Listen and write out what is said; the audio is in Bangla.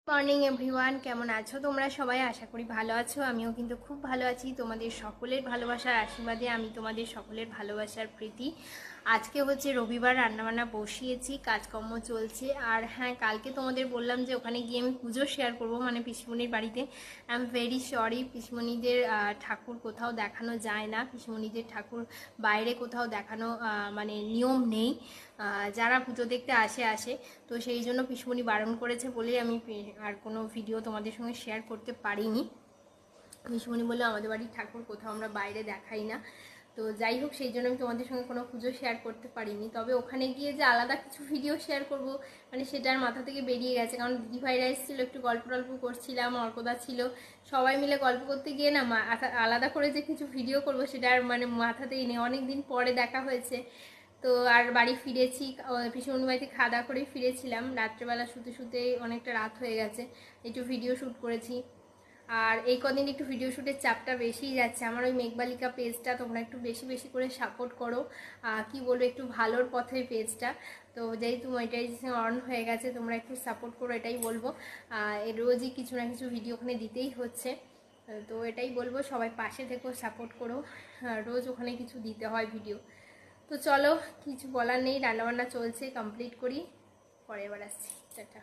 মর্নিং এভরিওয়ান, কেমন আছো তোমরা সবাই? আশা করি ভালো আছো। আমিও কিন্তু খুব ভালো আছি। তোমাদের সকলের ভালোবাসার আশীর্বাদে আমি তোমাদের সকলের ভালোবাসার প্রীতি। আজকে হচ্ছে রবিবার, রান্নাবান্না বসিয়েছি, কাজকর্ম চলছে। আর হ্যাঁ, কালকে তোমাদের বললাম যে ওখানে গিয়ে আমি পুজো শেয়ার করবো, মানে পিসিমণির বাড়িতে। আই এম ভেরি সরি, পিসিমণিদের ঠাকুর কোথাও দেখানো যায় না, পিসিমণিদের ঠাকুর বাইরে কোথাও দেখানো মানে নিয়ম নেই। যারা পুজো দেখতে আসে তো সেই জন্য পিসিমণি বারণ করেছে বলেই আমি আর কোনো ভিডিও তোমাদের সঙ্গে শেয়ার করতে পারিনি। পিসিমণি বললো আমাদের বাড়ির ঠাকুর কোথাও আমরা বাইরে দেখাই না। তো যাই হোক, সেই জন্য আমি তোমাদের সঙ্গে কোনো পুজো শেয়ার করতে পারিনি। তবে ওখানে গিয়ে যে আলাদা কিছু ভিডিও শেয়ার করব, মানে সেটার মাথা থেকে বেরিয়ে গেছে। কারণ দিদিভাইরা এসেছিলো, একটু গল্প টল্প করছিলাম, অর্কদা ছিল, সবাই মিলে গল্প করতে গিয়ে না আলাদা করে যে কিছু ভিডিও করব সেটার মানে মাথাতেই নেই। অনেক দিন পরে দেখা হয়েছে তো। আর বাড়ি ফিরেছি, পিসিমণির বাড়িতে খাওয়া দাওয়া করেই ফিরেছিলাম। রাত্রেবেলা শুতে শুতে অনেকটা রাত হয়ে গেছে, একটু ভিডিও শ্যুট করেছি। আর এই কদিন একটু ভিডিও শ্যুটের চাপটা বেশিই যাচ্ছে। আমার ওই মেঘবালিকা পেজটা তোমরা একটু বেশি বেশি করে সাপোর্ট করো, কি বলবো, একটু ভালোর পথে পেজটা। তো যেহেতু মনিটাইজেশন অন হয়ে গেছে, তোমরা একটু সাপোর্ট করো, এটাই বলবো। রোজই কিছু না কিছু ভিডিও ওখানে দিতেই হচ্ছে, তো এটাই বলবো, সবাই পাশে থেকো, সাপোর্ট করো। রোজ ওখানে কিছু দিতে হয় ভিডিও। তো চলো, কিছু বলার নেই, রান্নাবান্না চলছে, কমপ্লিট করি, পরে এবার আসছি, টাটা।